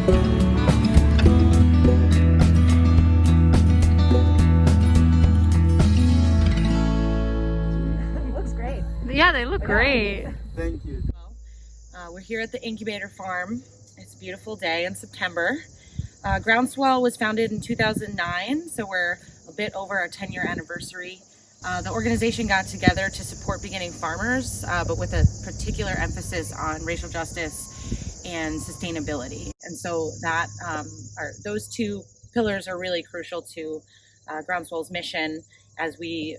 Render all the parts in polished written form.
Looks great. Yeah, they look great. Thank you. We're here at the Incubator Farm. It's a beautiful day in September. Groundswell was founded in 2009, so we're a bit over our 10-year anniversary. The organization got together to support beginning farmers, but with a particular emphasis on racial justice and sustainability. And so that those two pillars are really crucial to Groundswell's mission as we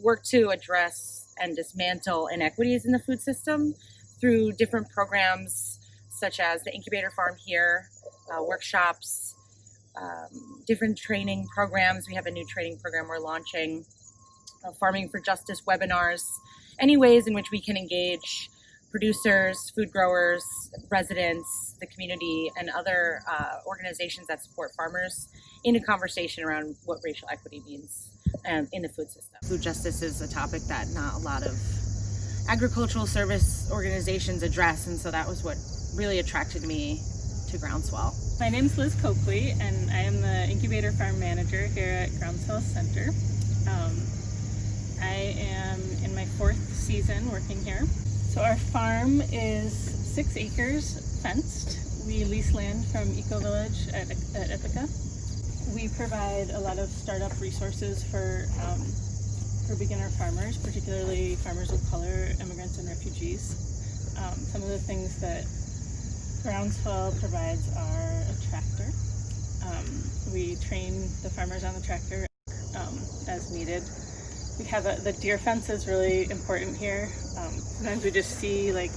work to address and dismantle inequities in the food system through different programs such as the Incubator Farm here, workshops, different training programs. We have a new training program we're launching, Farming for Justice webinars, any ways in which we can engage producers, food growers, residents, the community, and other organizations that support farmers in a conversation around what racial equity means in the food system. Food justice is a topic that not a lot of agricultural service organizations address, and so that was what really attracted me to Groundswell. My name's Liz Coakley, and I am the Incubator Farm Manager here at Groundswell Center. I am in my 4th season working here. So our farm is 6 acres fenced. We lease land from Eco Village at Ithaca. We provide a lot of startup resources for beginner farmers, particularly farmers of color, immigrants, and refugees. Some of the things that Groundswell provides are a tractor. We train the farmers on the tractor as needed. We have the deer fence is really important here. Sometimes we just see like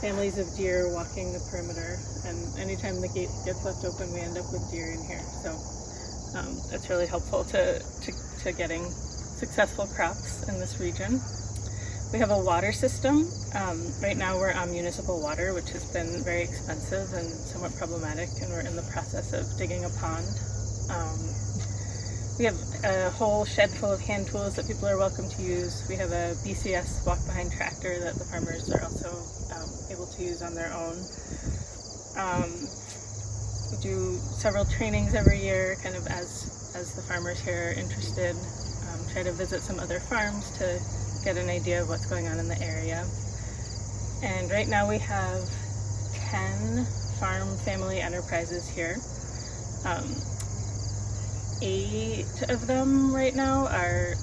families of deer walking the perimeter, and anytime the gate gets left open, we end up with deer in here. So it's really helpful to getting successful crops in this region. We have a water system. Right now we're on municipal water, which has been very expensive and somewhat problematic, and we're in the process of digging a pond. We have a whole shed full of hand tools that people are welcome to use. We have a BCS walk-behind tractor that the farmers are also able to use on their own. We do several trainings every year, kind of as the farmers here are interested. Try to visit some other farms to get an idea of what's going on in the area. And right now we have 10 farm family enterprises here. 8 of them right now are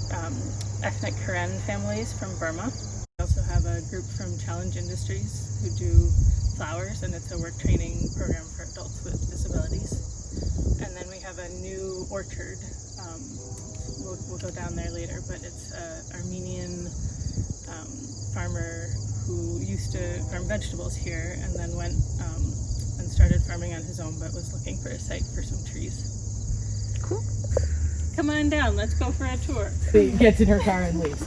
ethnic Karen families from Burma. We also have a group from Challenge Industries who do flowers, and it's a work training program for adults with disabilities. And then we have a new orchard. We'll go down there later, but it's an Armenian farmer who used to farm vegetables here and then went and started farming on his own, but was looking for a site for some trees. Cool. Come on down, let's go for a tour. She gets in her car and leaves.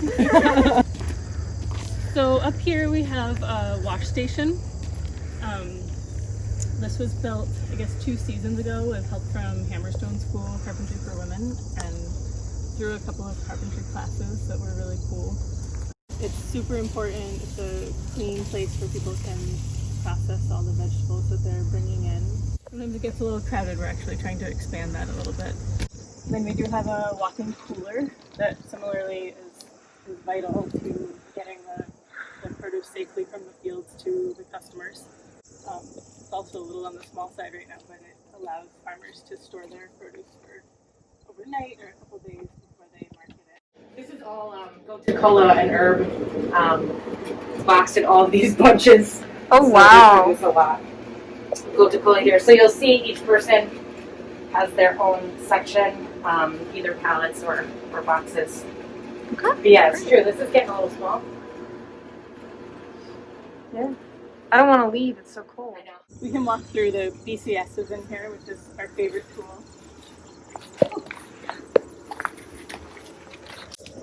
So up here we have a wash station. This was built, I guess, 2 seasons ago with help from Hammerstone School Carpentry for Women and through a couple of carpentry classes that were really cool. It's super important. It's a clean place where people can process all the vegetables that they're bringing in. Sometimes it gets a little crowded. We're actually trying to expand that a little bit. And then we do have a walk-in cooler that similarly is vital to getting the produce safely from the fields to the customers. It's also a little on the small side right now, but it allows farmers to store their produce for overnight or a couple days before they market it. This is all Coca-Cola and herb boxed in all of these bunches. Oh, so wow. There's a lot. Coca-Cola here. So you'll see each person has their own section, either pallets or boxes. Okay. But yeah, it's true. This is getting a little small. Yeah. I don't want to leave. It's so cold. I know. We can walk through the BCSs in here, which is our favorite tool.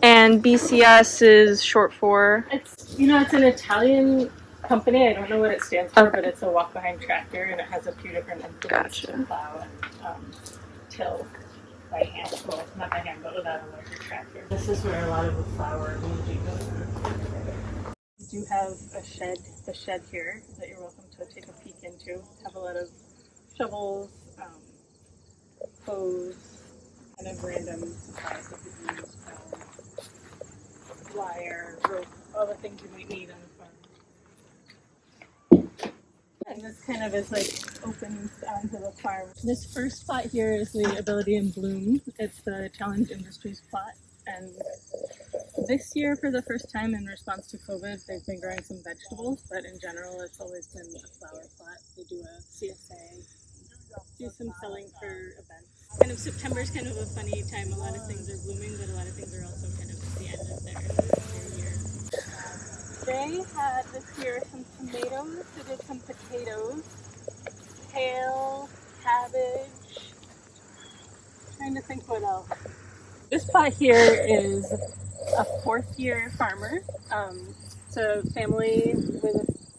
And BCS is short for? It's an Italian company. I don't know what it stands for, Okay. but it's a walk-behind tractor, and it has a few different implements Gotcha. to plow and till by hand. Well, not by hand, but without a larger tractor. This is where a lot of the flour usually goes on. We do have a shed, the shed here, that you're welcome to take a peek into. Have a lot of shovels, hose, kind of random supplies that could be used, wire, rope, all the things you might need on the farm. And this kind of is like opens onto the farm. This first plot here is the Ability in Bloom. It's the Challenge Industries plot. And this year, for the first time in response to COVID, they've been growing some vegetables, but in general, it's always been a flower plot. They do a CSA, do some selling for events. Kind of September is kind of a funny time. A lot of things are blooming, but a lot of things are also kind of at the end of their year. They had this year some tomatoes, they did some potatoes, kale, cabbage. Trying to think what else. This plot here is a fourth-year farmer. It's a family with,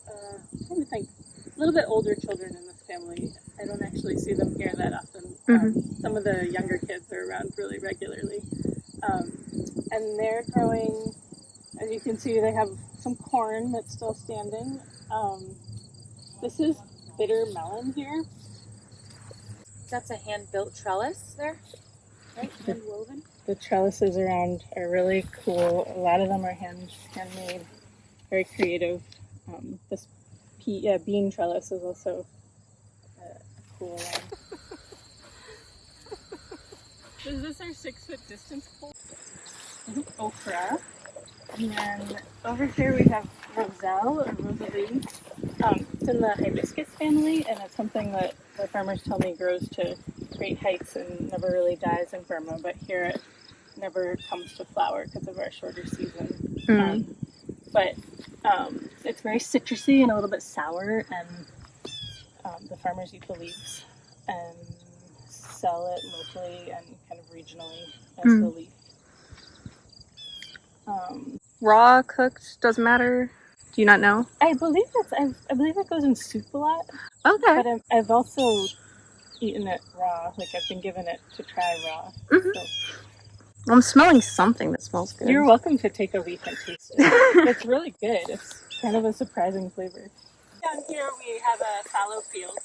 I'm trying to think, a little bit older children in this family. I don't actually see them here that often. Some of the younger kids are around really regularly. And they're growing, as you can see, they have some corn that's still standing. This is bitter melon here. That's a hand-built trellis there, right? Hand-woven. The trellises around are really cool. A lot of them are handmade, very creative. This bean trellis is also a cool one. Is this our 6-foot distance pole? Okra. And then over here we have roselle or rosalie. It's in the hibiscus family, and it's something that the farmers tell me grows to great heights and never really dies in Burma, but here it never comes to flower because of our shorter season. But it's very citrusy and a little bit sour, and the farmers eat the leaves and sell it locally and kind of regionally as the leaf. Raw, cooked, doesn't matter. Do you not know? I believe I believe it goes in soup a lot. Okay. But I've also eaten it raw. Like I've been given it to try raw. So. I'm smelling something that smells good. You're welcome to take a leaf and taste it. It's really good. It's kind of a surprising flavor. Down here we have a fallow field.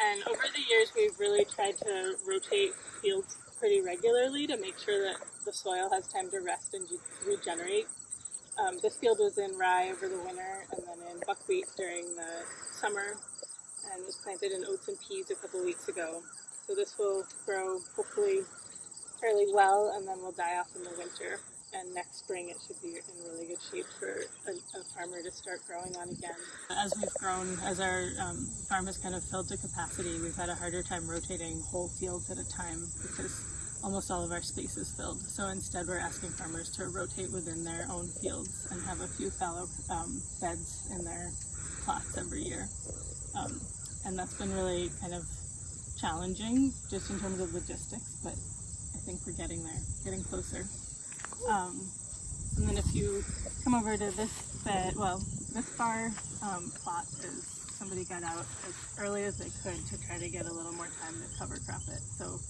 And over the years we've really tried to rotate fields pretty regularly to make sure that the soil has time to rest and regenerate. This field was in rye over the winter and then in buckwheat during the summer, and was planted in oats and peas a couple weeks ago. So this will grow hopefully fairly well, and then will die off in the winter. And next spring it should be in really good shape for a farmer to start growing on again. As we've grown, as our farm has kind of filled to capacity, we've had a harder time rotating whole fields at a time because almost all of our space is filled. So instead we're asking farmers to rotate within their own fields and have a few fallow beds in their plots every year. And that's been really kind of challenging just in terms of logistics, but I think we're getting there, getting closer. And then if you come over to this bed, this far plot is somebody got out as early as they could to try to get a little more time to cover crop it. So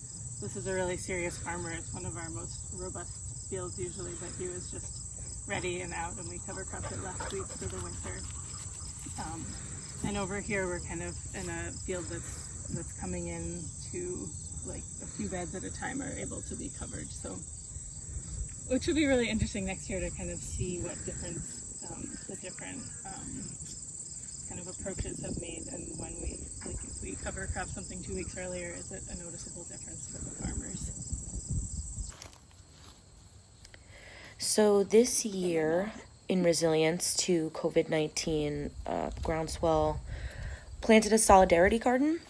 this is a really serious farmer. It's one of our most robust fields usually, but he was just ready and out, and we cover cropped it last week for the winter. And over here we're kind of in a field that's coming in to like a few beds at a time are able to be covered. So, which will be really interesting next year to kind of see what difference the different kind of approaches have made, and when we, like if we cover crop something 2 weeks earlier, is it a noticeable difference for the farmers? So this year, in resilience to COVID-19, Groundswell planted a solidarity garden.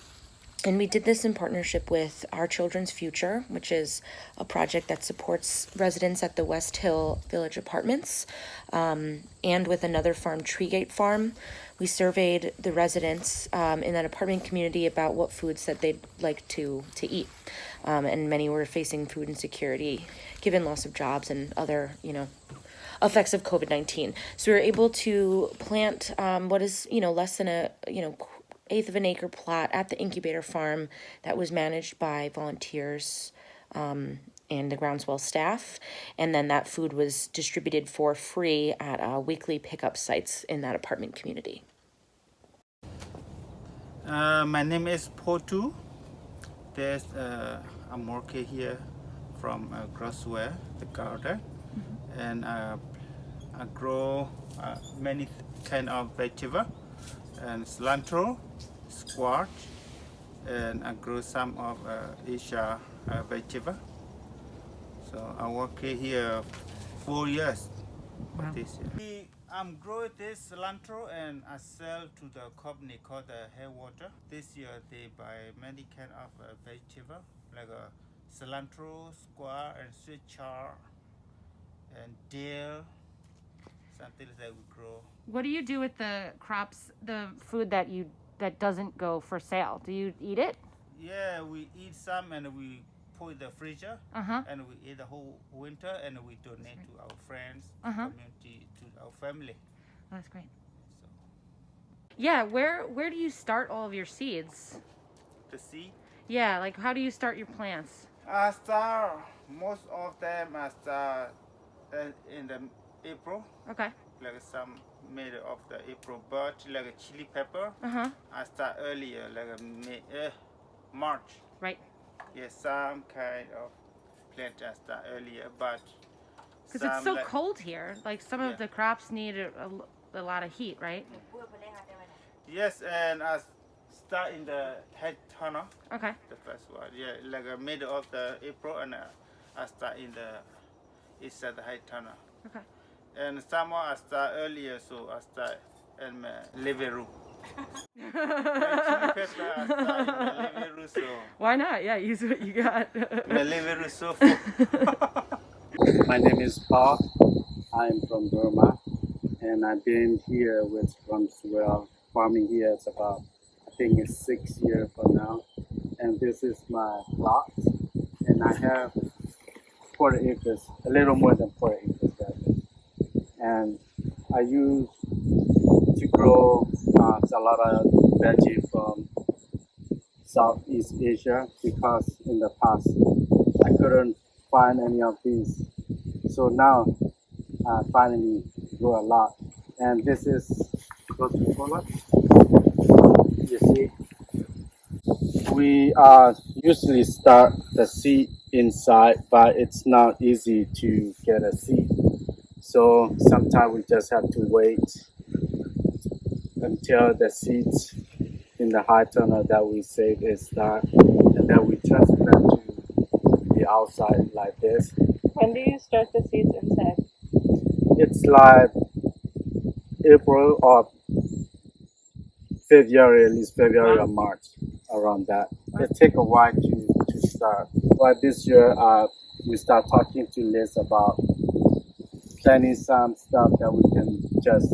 And we did this in partnership with Our Children's Future, which is a project that supports residents at the West Hill Village Apartments, and with another farm, Treegate Farm. We surveyed the residents in that apartment community about what foods that they'd like to eat. And many were facing food insecurity, given loss of jobs and other, effects of COVID-19. So we were able to plant what is, less than a, eighth of an acre plot at the incubator farm that was managed by volunteers and the Groundswell staff. And then that food was distributed for free at weekly pickup sites in that apartment community. My name is Potu. I'm working here from Groundswell, the garden, and I grow many kind of vegetable and cilantro, squash, and I grow some of Asia vegetable. So I work here 4 years for this year. I'm growing this cilantro and I sell to the company called the Hairwater. This year they buy many kind of vegetable like cilantro, squash, and sweet chard, and dill, something that we grow. What do you do with the crops, the food that doesn't go for sale? Do you eat it? Yeah, we eat some and we put in the freezer, and we eat the whole winter, and we donate to our friends, community, to our family. Oh, that's great. So, Yeah, where do you start all of your seeds? the seed. Yeah, like how do you start your plants? I start most of them. I start in the April, Okay. like some made of the April, but like a chili pepper. I start earlier, like March. Right. Yeah, some kind of plant I start earlier, but Because it's so like, cold here. Like some of the crops need a lot of heat, right? yes, and I start in the head tunnel. Okay. The first one, yeah, like a middle of the April, and I start in the east of the head tunnel. Okay. And summer I start earlier, so I start in my living room. Chili pepper, I start in the living room, so Why not? Yeah, use what you got. my living room so full. My name is Paul. I'm from Burma, and I've been here with Groundswell farming here. It's about, I think it's 6 years from now. And this is my lot, and I have 40 acres, a little more than 40 acres rather. And I use to grow a lot of veggie from Southeast Asia because in the past I couldn't find any of these. So now I finally grow a lot. And this is Coca-Cola. You see, we usually start the seed inside, but it's not easy to get a seed. So sometimes we just have to wait until the seeds in the high tunnel that we save is start, and then we transplant to the outside like this. When do you start the seeds inside? It's like April or February, at least February or March, around that. It takes a while to start. But this year, we start talking to Liz about planning some stuff that we can just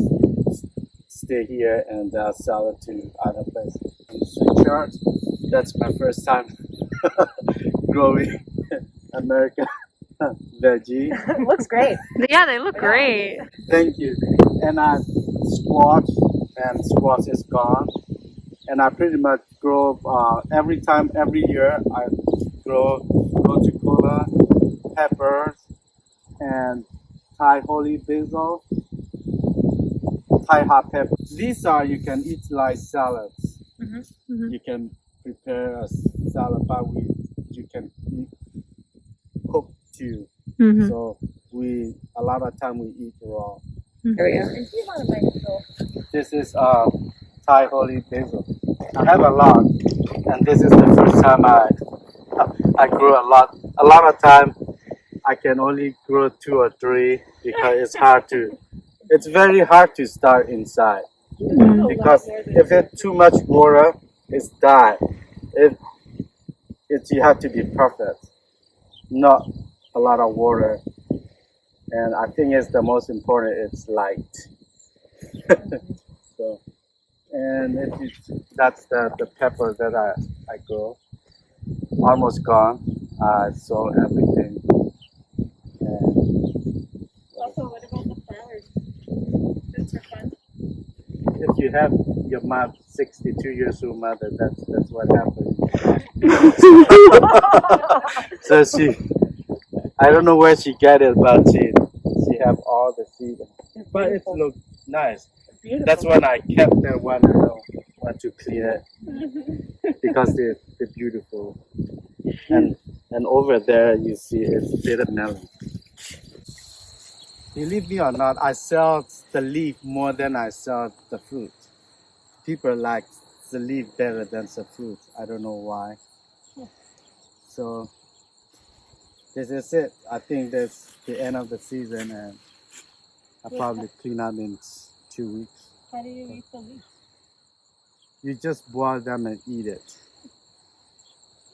stay here and sell it to other places. Sweet chard, that's my first time growing American veggie. Looks great. Yeah, they look great. Thank you. And I squash, and squash is gone. And I pretty much grow every year I grow Coca-Cola, peppers, and Thai holy basil, Thai hot pepper. These are, you can eat like salads. You can prepare a salad, but you can cook too. So a lot of time we eat raw. There we go. This is Thai holy basil. I have a lot, and this is the first time I grew a lot. A lot of time I can only grow 2 or 3 because it's very hard to start inside. Because if it's too much water, it's die. You have to be perfect, not a lot of water. And I think it's the most important. It's light. So, and that's the pepper that I grow. Almost gone. I sold everything. And Also, what about the flowers? Just for fun? if you have your mom, 62 years old mother, that's what happened. So I don't know where she got it, but she have all the seed. But it looks nice. That's when I kept that one alone. want to clear because they're beautiful. And over there you see it's bitter melon. Believe me or not, I sell the leaf more than I sell the fruit. People like the leaf better than the fruit. I don't know why. So this is it. I think that's the end of the season, and I'll probably clean up in 2 weeks. How do you eat the leaf? You just boil them and eat it.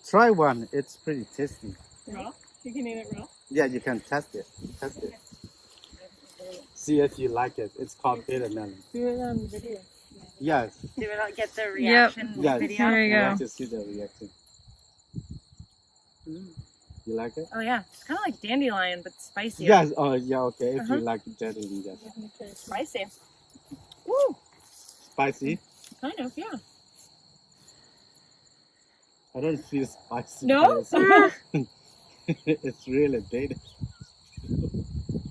Try one. It's pretty tasty. Raw? You can eat it raw? Yeah, you can test it. Test it. See if you like it. It's called bitter melon. Do it on video. Yes. Do it get the reaction Yes. video? There you I go. want to see the reaction. You like it? Oh yeah, it's kind of like dandelion, but spicy. Yes. Oh, yeah. Okay. If you like it, then yes. Spicy. Woo! Spicy. Kind of, yeah. I don't feel spicy. No? but it's really bitter.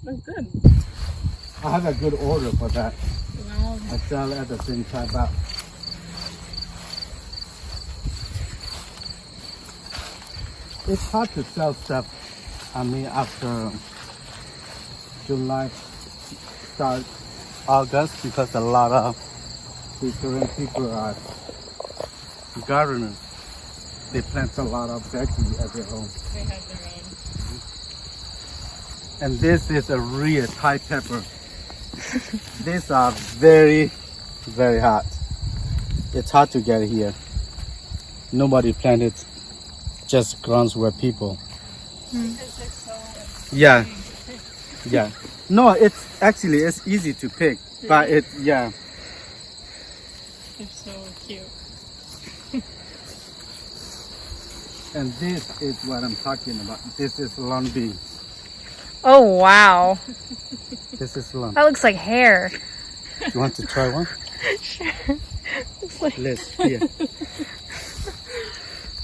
That's good. I have a good order for that. Wow. I sell at the same time, but it's hard to sell stuff. I mean, after July, start August, because a lot of the Korean people are gardeners. They plant a lot of veggies at their home. They have their own. And this is a real Thai pepper. These are very, very hot. It's hard to get here. Nobody planted, just Groundswell people. Because they're so Yeah, easy to pick. yeah. No, it's easy to pick, but They're so cute. And this is what I'm talking about. This is lawn beans. Oh, wow. This is lawn. That looks like hair. You want to try one? Sure. Looks like... Let's here.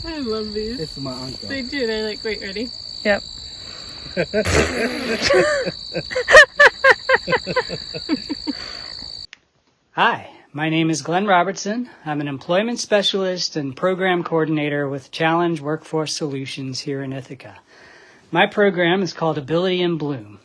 I love these. It's my uncle. They do. They're like, wait, ready? Yep. Hi, my name is Glenn Robertson. I'm an employment specialist and program coordinator with Challenge Workforce Solutions here in Ithaca. My program is called Ability in Bloom.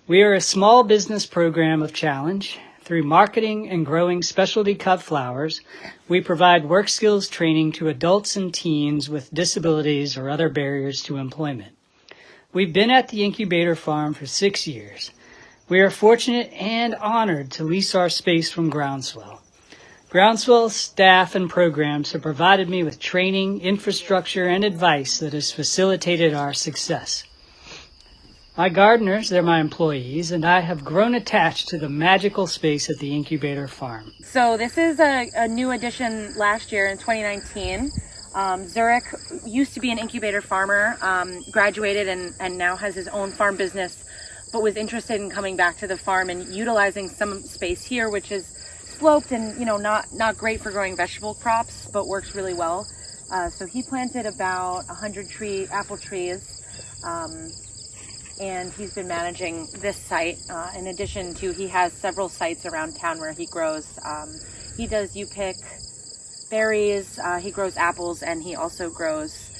We are a small business program of Challenge. Through marketing and growing specialty cut flowers, we provide work skills training to adults and teens with disabilities or other barriers to employment. We've been at the Incubator Farm for 6 years. We are fortunate and honored to lease our space from Groundswell. Groundswell's staff and programs have provided me with training, infrastructure, and advice that has facilitated our success. My gardeners, they're my employees, and I have grown attached to the magical space at the Incubator Farm. So this is a new addition last year in 2019. Zurich used to be an incubator farmer, graduated and now has his own farm business, but was interested in coming back to the farm and utilizing some space here, which is sloped and not great for growing vegetable crops, but works really well. So he planted about 100 apple trees. And he's been managing this site. In addition to, he has several sites around town where he grows. He does pick berries, he grows apples, and he also grows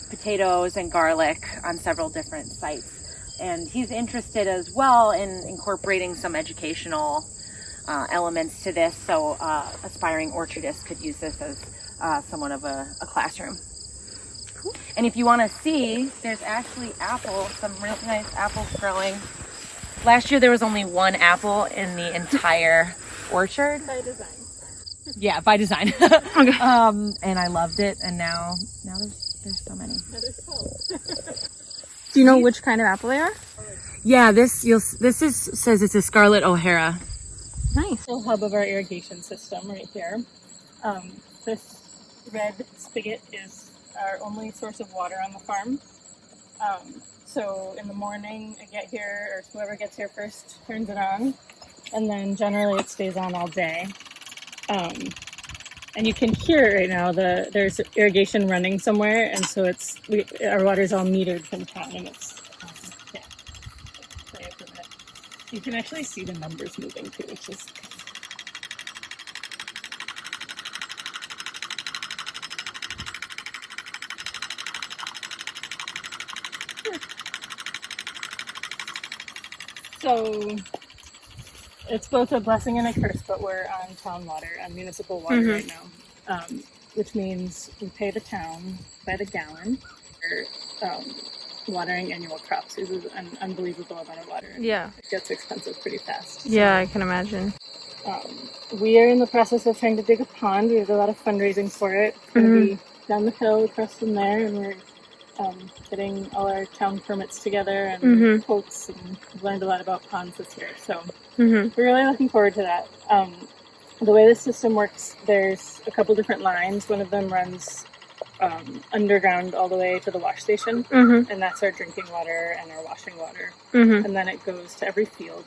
potatoes and garlic on several different sites. And he's interested as well in incorporating some educational elements to this, so aspiring orchardists could use this as somewhat of a classroom. And if you want to see, there's actually some really nice apples growing. Last year there was only one apple in the entire orchard. By design. Yeah, by design. Okay. And I loved it, and now there's so many. That is cool. Do you know which kind of apple they are? Yeah, says it's a Scarlet O'Hara. Nice. The hub of our irrigation system right here. This red spigot is our only source of water on the farm. So in the morning I get here, or whoever gets here first turns it on, and then generally it stays on all day. And you can hear right now there's irrigation running somewhere, and so our water's all metered from town, and it's yeah. Play it for a minute. You can actually see the numbers moving too, which is So it's both a blessing and a curse, but we're on town water, on municipal water right now, which means we pay the town by the gallon for watering annual crops. This is an unbelievable amount of water. Yeah. It gets expensive pretty fast. Yeah, I can imagine. We are in the process of trying to dig a pond. We have a lot of fundraising for it. It's going to be down the hill across from there, and we're getting all our town permits together and quotes, and we've learned a lot about ponds this year. So we're really looking forward to that. The way the system works, there's a couple different lines. One of them runs underground all the way to the wash station, and that's our drinking water and our washing water. And then it goes to every field.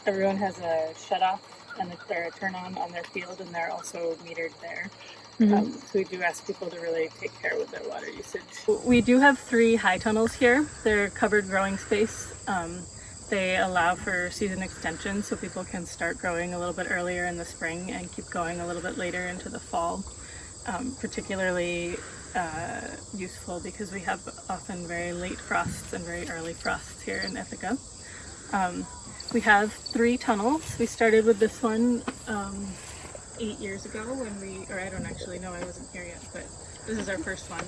Everyone has a shut-off and a turn-on their field, and they're also metered there. So we do ask people to really take care with their water usage. We do have 3 high tunnels here. They're covered growing space. They allow for season extension, so people can start growing a little bit earlier in the spring and keep going a little bit later into the fall. Particularly useful because we have often very late frosts and very early frosts here in Ithaca. We have 3 tunnels. We started with this one 8 years ago or I don't actually know, I wasn't here yet, but this is our first one.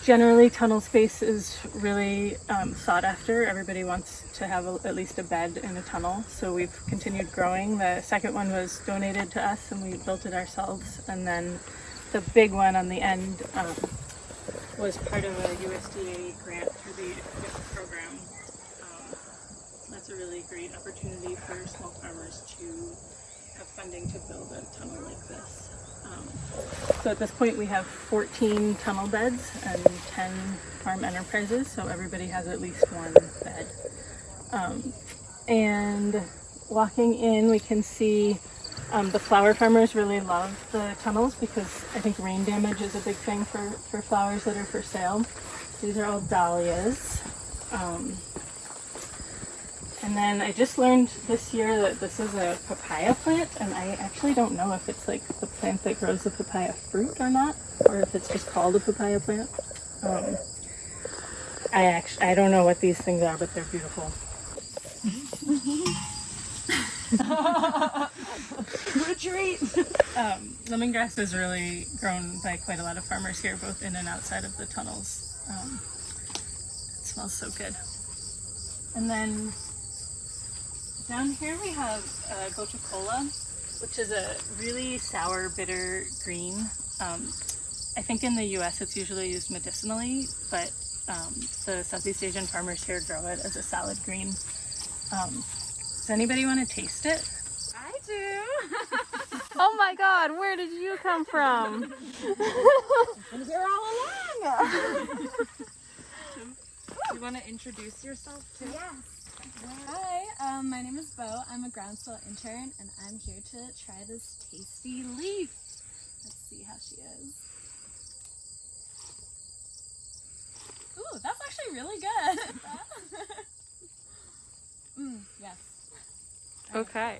Generally, tunnel space is really sought after. Everybody wants to have at least a bed in a tunnel, so we've continued growing. The second one was donated to us, and we built it ourselves. And then the big one on the end was part of a USDA grant through the Ithaca program. That's a really great opportunity for small farmers to have funding to build a tunnel like this. So at this point we have 14 tunnel beds and 10 farm enterprises, so everybody has at least one bed. And walking in, we can see the flower farmers really love the tunnels because I think rain damage is a big thing for flowers that are for sale. These are all dahlias. And then I just learned this year that this is a papaya plant, and I actually don't know if it's like the plant that grows the papaya fruit or not, or if it's just called a papaya plant. I don't know what these things are, but they're beautiful. Retreat! Lemongrass is really grown by quite a lot of farmers here, both in and outside of the tunnels. It smells so good. And then down here we have Potu, which is a really sour, bitter green. I think in the US it's usually used medicinally, but the Southeast Asian farmers here grow it as a salad green. Does anybody want to taste it? I do. Oh my god, where did you come from? Been here all along. You want to introduce yourself too? Yes. Hi, my name is Bo. I'm a Groundswell intern, and I'm here to try this tasty leaf. Let's see how she is. Ooh, that's actually really good. Yes. Okay.